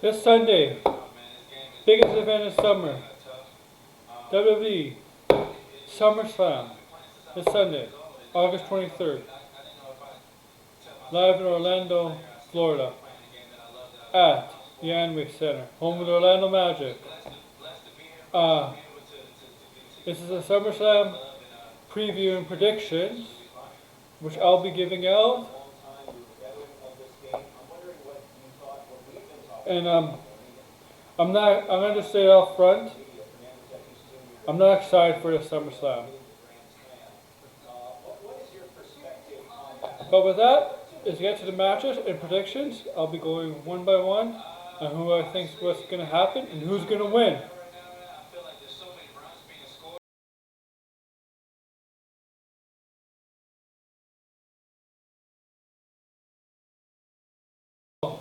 This Sunday, biggest event of summer, WWE SummerSlam. This Sunday, August 23rd, live in Orlando, Florida, at the Anway Center, home of the Orlando Magic. This is a SummerSlam preview and predictions, which I'll be giving out. And I'm going to say up front, I'm not excited for the SummerSlam. But with that, as we get to the matches and predictions, I'll be going one by one on who I think is what's going to happen and who's going to win.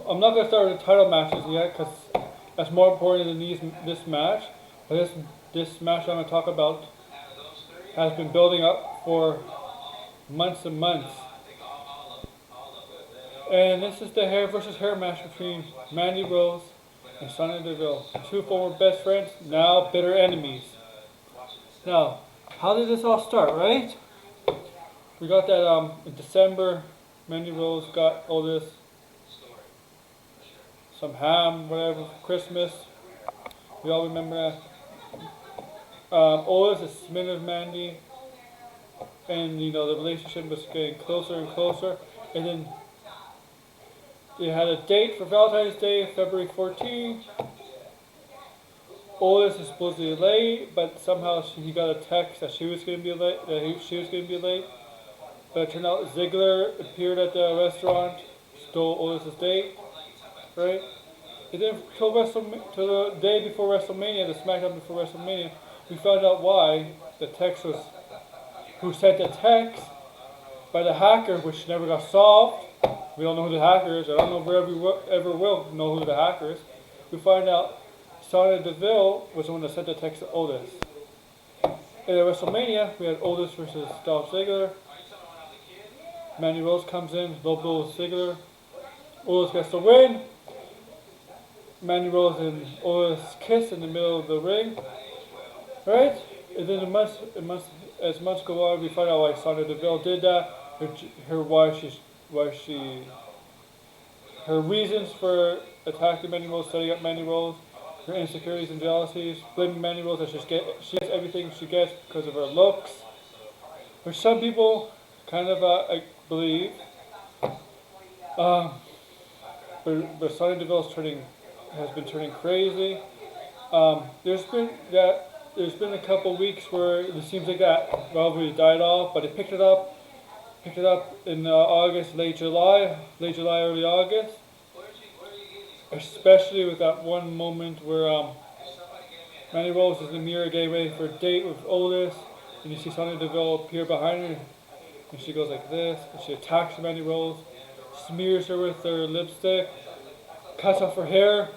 I'm not going to start with the title matches yet because that's more important than this match. But this match I'm going to talk about has been building up for months and months. And this is the hair versus hair match between Mandy Rose and Sonya Deville. Two former best friends, now bitter enemies. Now, how did this all start, right? We got that in December, Mandy Rose got all this, some ham, whatever, for Christmas. We all remember that. Otis is smitten with Mandy. And, you know, the relationship was getting closer and closer. And then they had a date for Valentine's Day, February 14th. Otis is supposedly late, but somehow he got a text that she was going to be late. But it turned out Ziggler appeared at the restaurant, stole Otis' date, right? And then till the day before WrestleMania, the SmackDown before WrestleMania, we found out why the text was, who sent the text by the hacker, which never got solved. We don't know who the hacker is. I don't know if we ever will know who the hacker is. We find out Sonya Deville was the one that sent the text to Otis. And at WrestleMania, we had Otis versus Dolph Ziggler. Mandy Rose comes in, low blow with Ziggler. Otis gets the win. Mandy Rose and Otis kiss in the middle of the ring. Right? And then as months go on, we find out why Sonya Deville did that. Her reasons for attacking Mandy Rose, setting up Mandy Rose, her insecurities and jealousies, blaming Mandy Rose that she gets everything she gets because of her looks, which some people kind of believe. But Sonya Deville has been turning crazy. There's been a couple weeks where it seems like that rivalry died off, but it picked it up in August, late July, early August. Especially with that one moment where Mandy Rose is in the mirror getting ready for a date with Otis, and you see Sonya Deville appear behind her, and she goes like this, and she attacks Mandy Rose, smears her with her lipstick, cuts off her hair,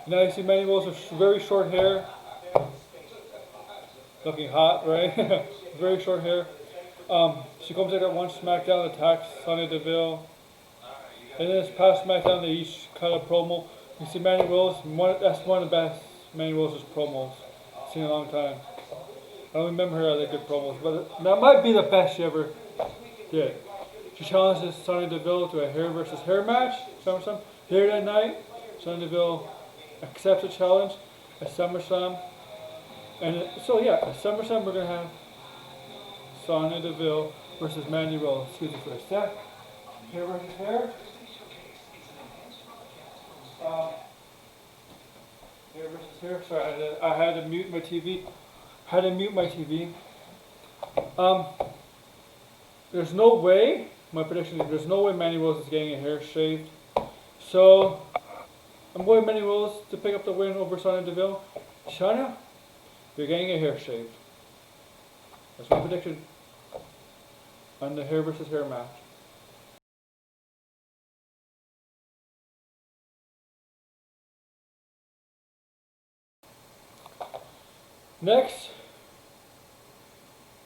and now you see Mandy Rose with very short hair, looking hot, right? Very short hair. She comes in at one SmackDown, attacks Sonya Deville. And then this past SmackDown, they each cut a promo. You see Mandy Rose, that's one of the best Mandy Rose's promos I've seen in a long time. I don't remember her other good promos, but that might be the best she ever did. She challenges Sonya Deville to a hair versus hair match, SummerSlam. Later that night, Sonya Deville accepts the challenge at SummerSlam. And at SummerSlam we're going to have Sonya Deville versus Mandy Rose. Excuse me for a sec. Hair versus hair. Hair versus hair. Sorry, I had to mute my TV. There's no way, my prediction is there's no way Mandy Rose is getting her hair shaved. So, I'm going Mandy Rose to pick up the win over Sonya Deville. Sonya, you're getting your hair shaved. That's my prediction on the hair versus hair match. Next,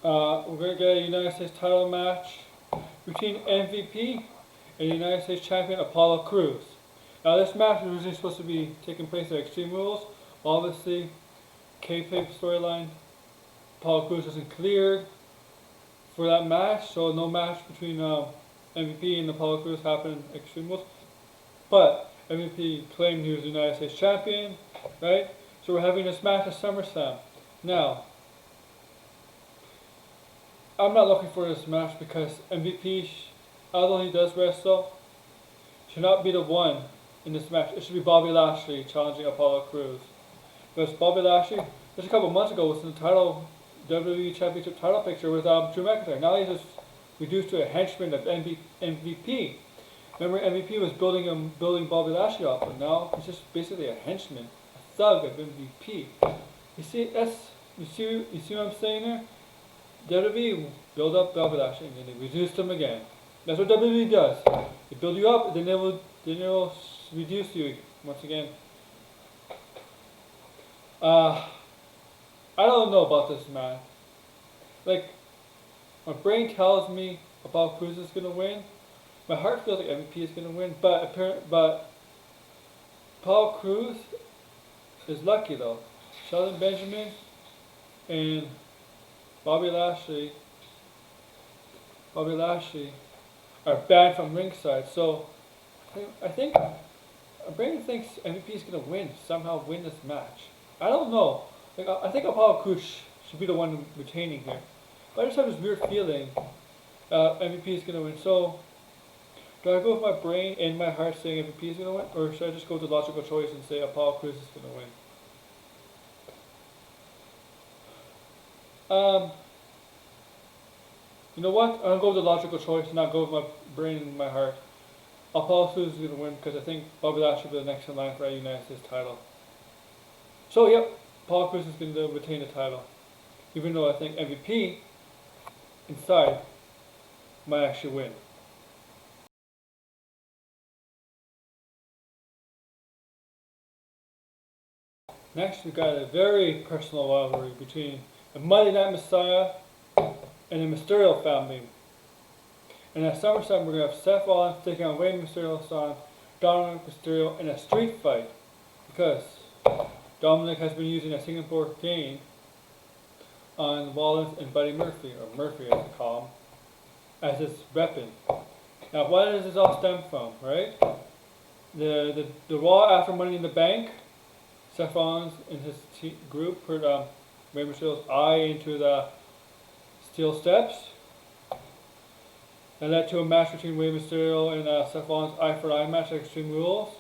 we're going to get a United States title match between MVP and United States Champion Apollo Crews. Now this match was originally supposed to be taking place at Extreme Rules. Obviously, kayfabe storyline. Apollo Crews wasn't cleared for that match, so no match between MVP and Apollo Crews happened at Extreme Rules. But MVP claimed he was the United States champion, right? So we're having this match at SummerSlam. Now, I'm not looking for this match because MVP, although he does wrestle, should not be the one in this match. It should be Bobby Lashley challenging Apollo Crews. Because Bobby Lashley, just a couple months ago, was in the WWE Championship title picture with Drew McIntyre. Now he's just reduced to a henchman of MVP. Remember, MVP was building Bobby Lashley up, but now he's just basically a henchman, a thug of MVP. You see what I'm saying there? WWE build up Bobby Lashley and then they reduce him again. That's what WWE does. They build you up, and then they will reduce you once again. I don't know about this, man. Like, my brain tells me Apollo Crews is gonna win. My heart feels like MVP is gonna win, but Apollo Crews is lucky though. Shelton Benjamin and Bobby Lashley are banned from ringside. So I think my brain thinks MVP is gonna somehow win this match. I don't know. Like, I think Apollo Crews should be the one retaining here. But I just have this weird feeling MVP is gonna win. So do I go with my brain and my heart saying MVP is gonna win, or should I just go with the logical choice and say Apollo Crews is gonna win? You know what? I'm gonna go with the logical choice and not go with my brain and my heart. Apollo Crews is gonna win because I think Bobby Lashley will be the next in line for a United States title. So yep, Apollo Crews is gonna retain the title, even though I think MVP inside might actually win. Next, we got a very personal rivalry between the Monday Night Messiah and the Mysterio family. And at SummerSlam, we're going to have Seth Rollins taking on Rey Mysterio's son, Dominic Mysterio, in a street fight. Because Dominic has been using a Singapore cane on Rollins and Buddy Murphy, or Murphy as they call him, as his weapon. Now, what does this all stem from, right? The Raw after Money in the Bank, Seth Rollins and his group put Rey Mysterio's eye into the steel steps. That led to a match between Rey Mysterio and Seth Rollins' eye for eye match at Extreme Rules,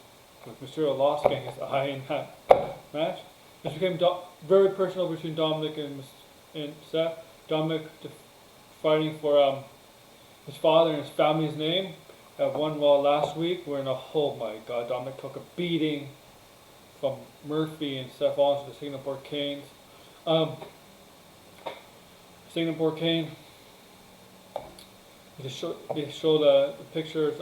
with Mysterio lost getting his eye in that match. This became very personal between Dominic and Seth. Dominic fighting for his father and his family's name at one Raw last week, where oh my god, Dominic took a beating from Murphy and Seth Rollins with the Singapore canes. Singapore cane. They showed pictures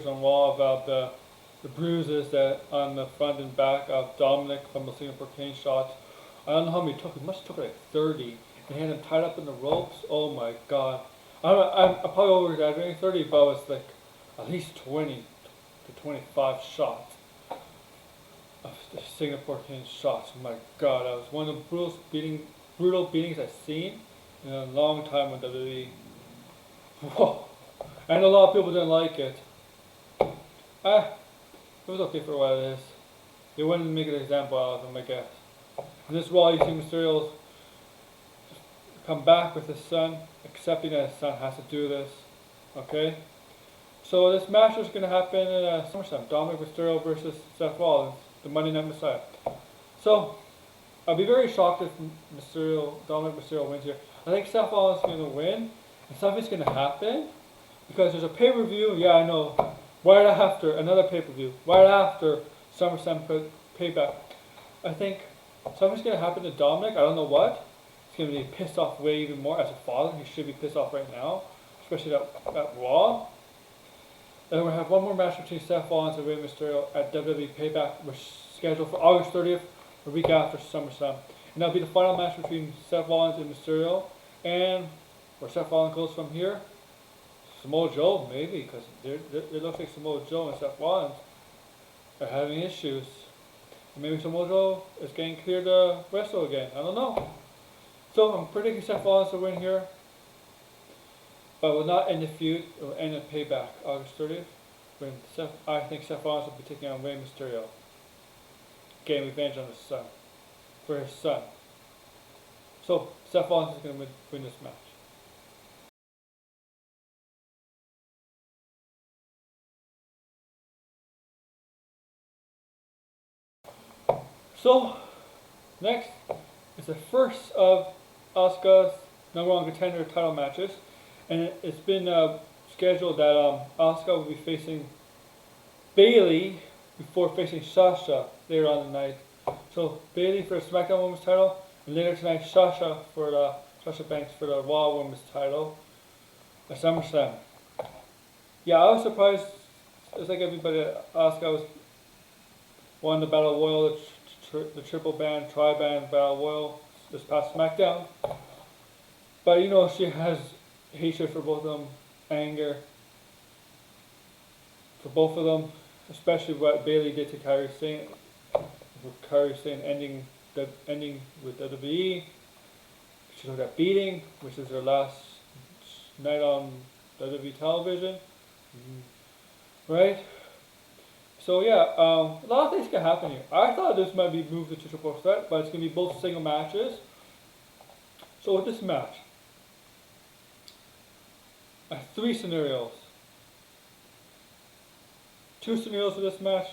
on Raw about the bruises that on the front and back of Dominic from the Singapore cane shots. I don't know how many he took. He must have took like 30. And he had him tied up in the ropes. Oh my god. I'm probably over exaggerating 30, but it was like at least 20 to 25 shots of the Singapore cane shots. My god, that was one of the brutal beatings I've seen in a long time on WWE. Whoa. And a lot of people didn't like it. It was okay for what it is. They wouldn't make an example out of him, I guess. In this Raw, you see Mysterio come back with his son, accepting that his son has to do this. Okay? So this match is going to happen in SummerSlam. Dominic Mysterio versus Seth Rollins, the Monday Night Messiah. So, I'll be very shocked if Dominic Mysterio wins here. I think Seth Rollins is going to win, and something's going to happen, because there's a pay-per-view, yeah I know, right after, another pay-per-view, right after SummerSlam Payback. I think something's going to happen to Dominic, I don't know what. He's going to be pissed off way even more. As a father, he should be pissed off right now, especially that Raw. And then we'll have one more match between Seth Rollins and Rey Mysterio at WWE Payback, which is scheduled for August 30th, a week after SummerSlam. And that'll be the final match between Seth Rollins and Mysterio. And where Seth Rollins goes from here, Samoa Joe, maybe, because it looks like Samoa Joe and Seth Rollins are having issues. And maybe Samoa is getting cleared to wrestle again. I don't know. So I'm predicting Seth Rollins to win here. But will not end the feud. It will end in Payback August 30th. When I think Seth Rollins will be taking on Rey Mysterio. Getting revenge on his son. For his son. So Seth Rollins is going to win this match. So, next is the first of Asuka's #1 contender title matches, and it's been scheduled that Asuka will be facing Bayley before facing Sasha later on the night. So Bayley for the SmackDown Women's title, and later tonight Sasha Banks for the Raw Women's title at SummerSlam. Yeah, I was surprised. It's like everybody. Asuka won the Battle Royal. The triple band, tri-band battle royal this past SmackDown. But you know, she has hatred for both of them, anger for both of them, especially what Bayley did to Kairi Sane, with Kairi Sane ending with WWE. She took that beating, which is her last night on WWE television. Right? So yeah, a lot of things can happen here. I thought this might be moved to triple threat, but it's going to be both single matches. So with this match, I have 3 scenarios. 2 scenarios for this match,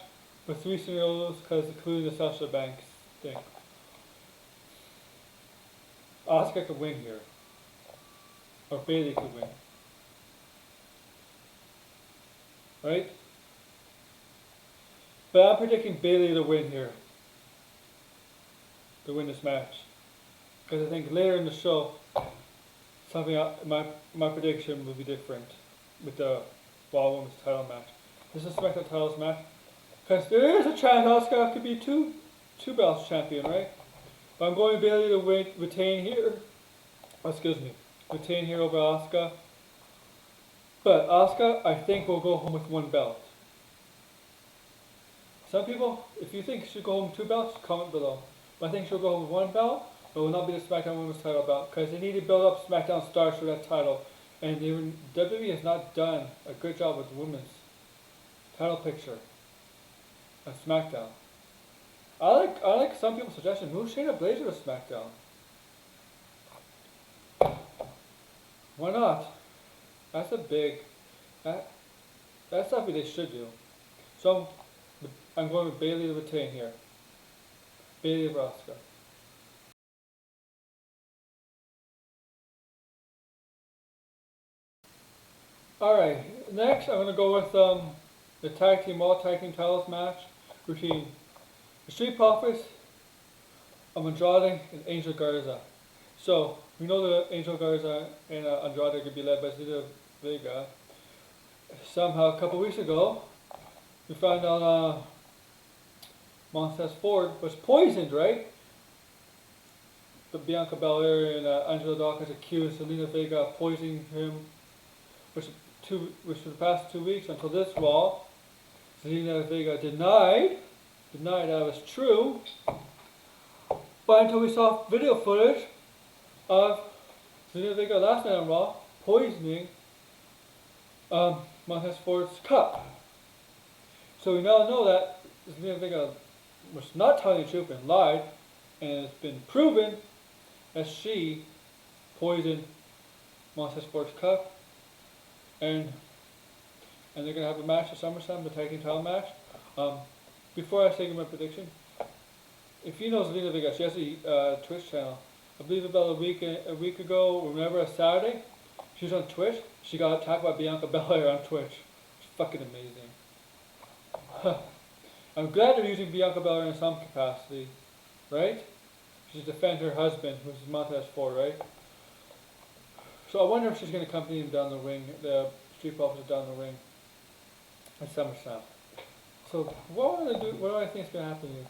but 3 scenarios because including the Sasha Banks thing. Asuka could win here, or Bayley could win. Right? But I'm predicting Bayley to win here. To win this match. Because I think later in the show, my prediction will be different with the Raw Women's title match. This is a SmackDown titles match. Because there is a chance Asuka could be two belts champion, right? But I'm going Bayley to retain here. Retain here over Asuka. But Asuka, I think, will go home with 1 belt. Some people, if you think she'll go home with 2 belts, comment below. But I think she'll go home with 1 belt, but it will not be the SmackDown Women's title belt, because they need to build up SmackDown stars for that title. And WWE has not done a good job with the women's title picture on SmackDown. I like some people's suggestion, move Shayna Baszler to SmackDown. Why not? That's something they should do. So I'm going with Bayley to retain here. Bayley over Asuka. Alright, next I'm going to go with the Tag Team titles match between the Street Profits of Andrade and Angel Garza. So, we know that Angel Garza and Andrade could be led by Zelina Vega. Somehow, a couple weeks ago, we found out Montez Ford was poisoned, right? But Bianca Belair and Angela Dawkins accused Zelina Vega of poisoning him, which for the past 2 weeks until this Raw, Zelina Vega denied that it was true. But until we saw video footage of Zelina Vega last night on Raw poisoning Montez Ford's cup. So we now know that Zelina Vega was not telling the truth and lied, and it's been proven that she poisoned Montez Ford's cup. And they're going to have a match at SummerSlam, the tag team title match. Before I say my prediction, if you know Zelina Vega, she has a Twitch channel. I believe about a week ago, or whenever, a Saturday, she was on Twitch. She got attacked by Bianca Belair on Twitch. It's fucking amazing. I'm glad they're using Bianca Belair in some capacity, right? She's defend her husband, who's Montez Ford, right? So I wonder if she's going to accompany him down the ring, the Street Profits down the ring at SummerSlam. So what do I think is going to happen here?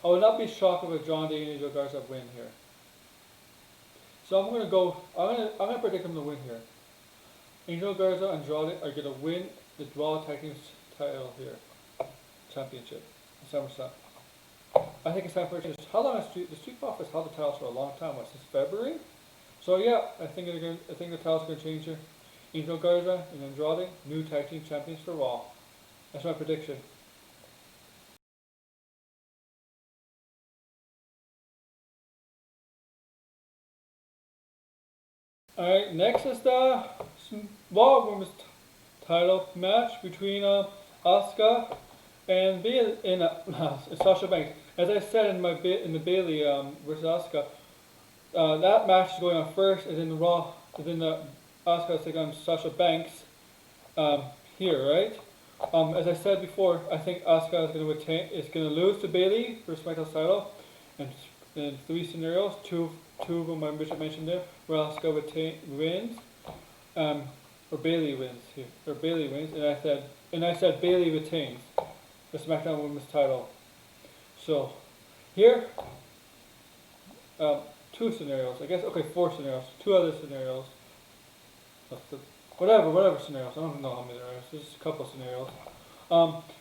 I would not be shocked if John Day and Angel Garza win here. So I'm going to predict them to win here. Angel Garza and Andrade are going to win the Raw Tag Team title here. Championship in SummerSlam. I think it's time for it to change. How long has the Street Profits held the titles for a long time? What, since February? So yeah, I think the titles are going to change here. Angel Garza and Andrade, new tag team champions for Raw. That's my prediction. Alright, next is the Raw Women's title match between Asuka and Sasha Banks. As I said in the Bailey versus Asuka, that match is going on first, and then the Asuka is taking on Sasha Banks here, right? As I said before, I think Asuka is going to lose to Bailey for SmackDown title, and in 3 scenarios, two of them I mentioned there, where Asuka wins, or Bailey wins here, or Bailey wins, and I said Bailey retains the SmackDown Women's title. So here, 2 scenarios, I guess. Okay, 4 scenarios, 2 other scenarios. Whatever scenarios. I don't know how many there are. There's just a couple of scenarios.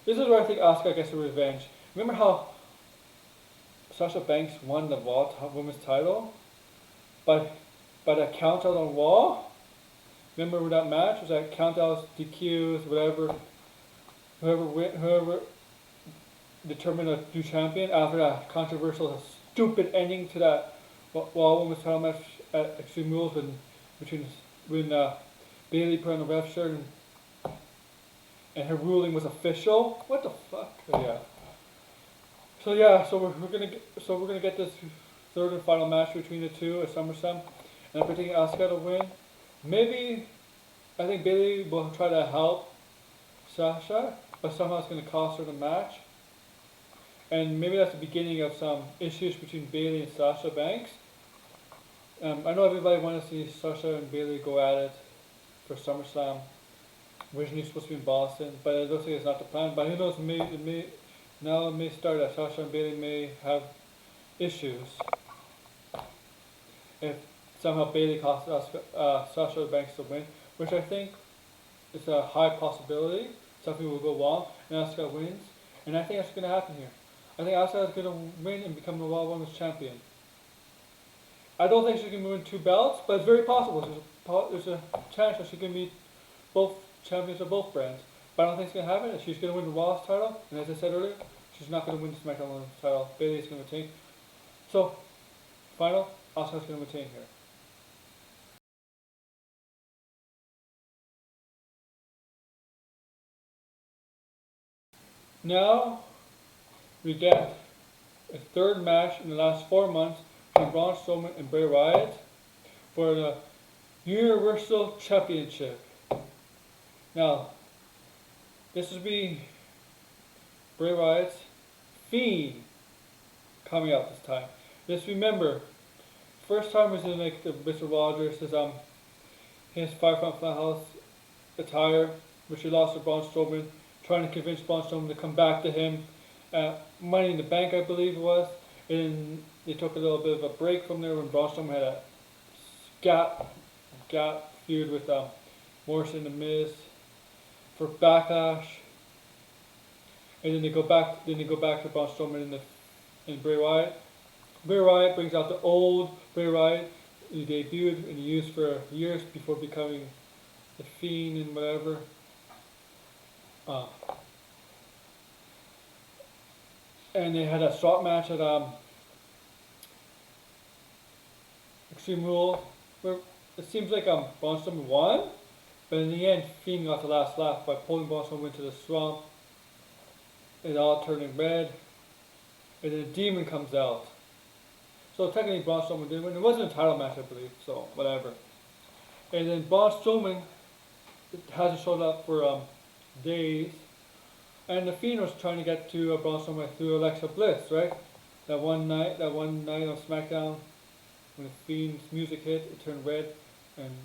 This is where I think Asuka gets her revenge. Remember how Sasha Banks won the Raw Women's title by that count out on Raw? Remember that match? Was that count outs, DQs, whatever? Whoever determined a new champion after that controversial, stupid ending to that Raw Women's title match at Extreme Rules when Bailey put on the ref shirt and her ruling was official. What the fuck? Yeah. So we're gonna get this third and final match between the two at SummerSlam, and I'm predicting Asuka to win. Maybe I think Bailey will try to help Sasha, but somehow it's gonna cost her the match. And maybe that's the beginning of some issues between Bailey and Sasha Banks. I know everybody wanted to see Sasha and Bailey go at it for SummerSlam. Originally supposed to be in Boston, but it looks like it's not the plan. But who knows? Now it may start that Sasha and Bailey may have issues if somehow Bailey costs Sasha Banks the win, which I think is a high possibility. Something will go wrong and Asuka wins, and I think that's going to happen here. I think Asuka is going to win and become the Raw Women's Champion. I don't think she can win 2 belts, but it's very possible. There's a chance that she can be both champions of both brands. But I don't think it's going to happen. She's going to win the Raw's title, and as I said earlier, she's not going to win the SmackDown Women's title. Bailey's going to retain. So, final, Asuka's going to retain here. Now, we get a third match in the last 4 months between Braun Strowman and Bray Wyatt for the Universal Championship. Now, this will be Bray Wyatt's Fiend coming out this time. Just remember, first time was in like the Mr. Rogers, his Firefront Flathouse attire, which he lost to Braun Strowman, trying to convince Braun Strowman to come back to him. Money in the Bank, I believe it was. And they took a little bit of a break from there when Braun Strowman had a gap feud with Morrison and Miz for Backlash. And then they go back to Braun Strowman and Bray Wyatt. Bray Wyatt brings out the old Bray Wyatt. He debuted and he used for years before becoming the Fiend and whatever. And they had a strap match at Extreme Rules, where it seems like Braun Strowman won, but in the end, Fiend got the last laugh by pulling Braun Strowman into the swamp. It all turning red, and then the Demon comes out. So technically, Braun Strowman did win. It wasn't a title match, I believe. So whatever. And then Braun Strowman hasn't showed up for days. And the Fiend was trying to get to Braun Strowman through Alexa Bliss, right? That one night on SmackDown, when the Fiend's music hit, it turned red, and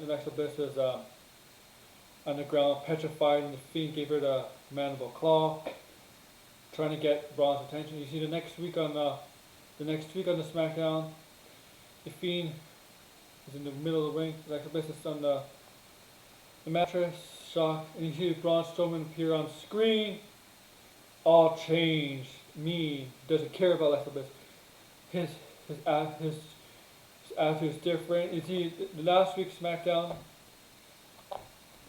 Alexa Bliss was on the ground, petrified, and the Fiend gave her the mandible claw, trying to get Braun's attention. You see, the next week on the SmackDown, the Fiend is in the middle of the ring. Alexa Bliss is on the mattress, shocked, and you see Braun Strowman appear on screen, all changed, mean, doesn't care about Alexa Bliss. His his attitude is different. You see, the last week's SmackDown,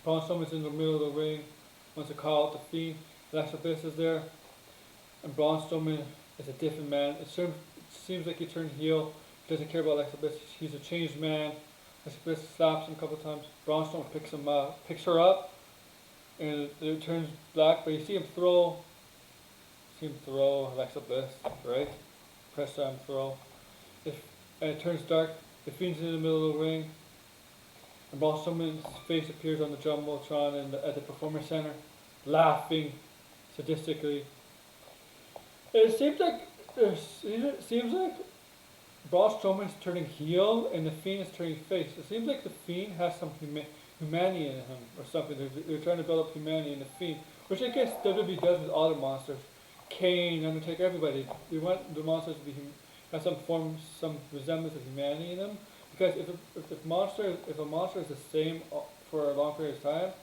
Braun Strowman's in the middle of the ring, wants to call out the Fiend. Alexa Bliss is there, and Braun Strowman is a different man. It seems like he turned heel. He doesn't care about Alexa Bliss. He's a changed man. Alexa Bliss slaps him a couple times. Braun Strowman picks her up, and it turns black. But you see him throw Alexa Bliss, right? Press down, throw. And it turns dark. The Fiend's in the middle of the ring. And Braun Strowman's face appears on the Jumbotron at the Performance Center, laughing sadistically. It seems like Braun Strowman's turning heel and the Fiend is turning face. It seems like the Fiend has some humanity in him or something. They're trying to build up humanity in the Fiend, which I guess WWE does with all the monsters. Kane, Undertaker, everybody. We want the monsters to have some resemblance of humanity in them. Because if a monster is the same for a long period of time,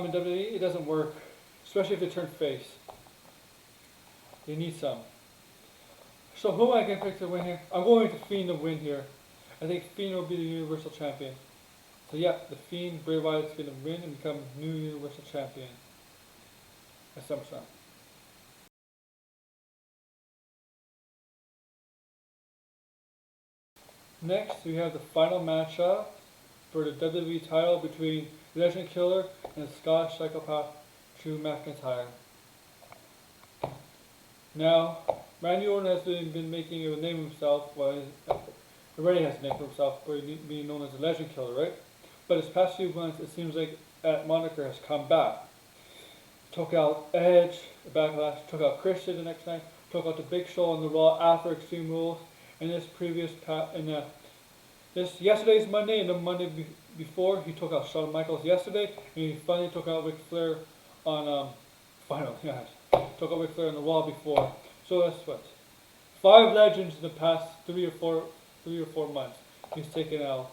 in WWE it doesn't work, especially if they turn face. You need some. So who am I going to pick to win here? I'm going to Fiend to win here. I think Fiend will be the Universal Champion. So yeah, the Fiend, Bray Wyatt, is going to win and become new Universal Champion at SummerSlam. Next, we have the final matchup for the WWE title between Legend Killer and the Scottish psychopath Drew McIntyre. Now, Randy Orton has been making a name for himself, well, he already has a name for himself, by being known as the Legend Killer, right? But his past few months, it seems like that moniker has come back. Took out Edge, the Backlash, took out Christian the next night, took out the Big Show on the Raw after Extreme Rules, and yesterday's Monday and the Monday before, he took out Shawn Michaels yesterday, and he finally took out Ric Flair on took out Ric Flair on the Raw before. So that's what 5 legends in the past 3 or 4 months he's taken out,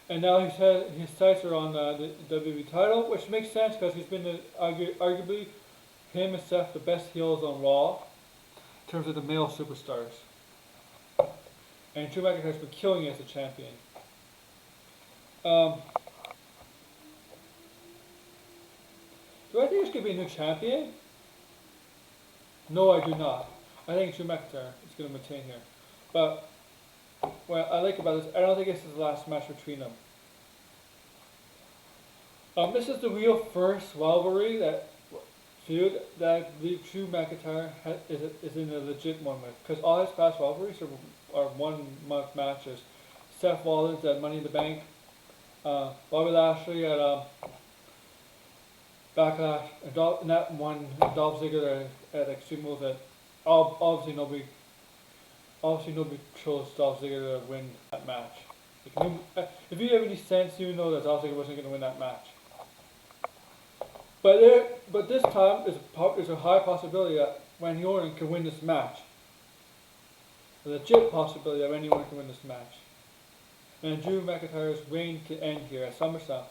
and now his sights are on the WWE title, which makes sense because he's been arguably him and Seth the best heels on Raw in terms of the male superstars. And Drew McIntyre has been killing it as a champion. Do I think there's going to be a new champion? No, I do not. I think Drew McIntyre is going to maintain here. But what I like about this, I don't think this is the last match between them. This is the real first rivalry feud that I believe Drew McIntyre is in a legit one with. Because all his past rivalries are 1 month matches. Seth Rollins at Money in the Bank, Bobby Lashley at Backlash, and that one Dolph Ziggler at Extreme Rules. That obviously nobody chose Dolph Ziggler to win that match. If you have any sense, you know that Dolph Ziggler wasn't going to win that match. But this time there's a high possibility that Randy Orton can win this match. A legit possibility that Randy Orton can win this match. And Drew McIntyre's reign can end here at SummerSlam.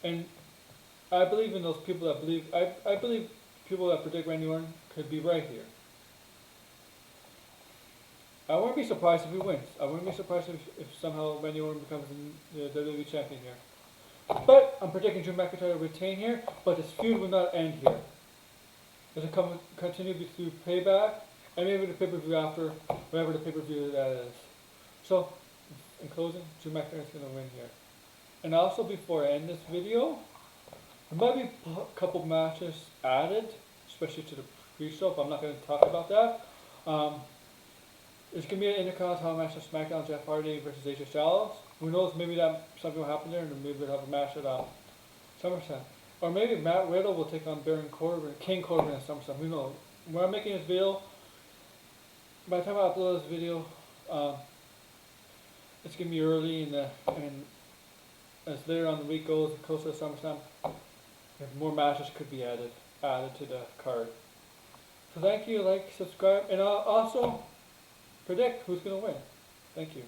And I believe in those people that believe. I believe people that predict Randy Orton could be right here. I wouldn't be surprised if he wins. I wouldn't be surprised if somehow Randy Orton becomes the WWE champion here. But I'm predicting Drew McIntyre to retain here, but this feud will not end here. It'll continue through Payback, and maybe the pay-per-view after, whatever the pay-per-view that is. So, in closing, Drew McIntyre is going to win here. And also, before I end this video, there might be a couple matches added, especially to the pre-show, but I'm not going to talk about that. There's going to be an Intercontinental match of SmackDown, Jeff Hardy versus AJ Styles. Who knows, maybe something will happen there, and maybe we'll have a match at SummerSlam. Or maybe Matt Riddle will take on King Corbin at SummerSlam. Who knows? When I'm making this video, by the time I upload this video, it's going to be early, and as later on the week goes, closer to SummerSlam, more matches could be added to the card. So thank you, like, subscribe, and I'll also predict who's going to win. Thank you.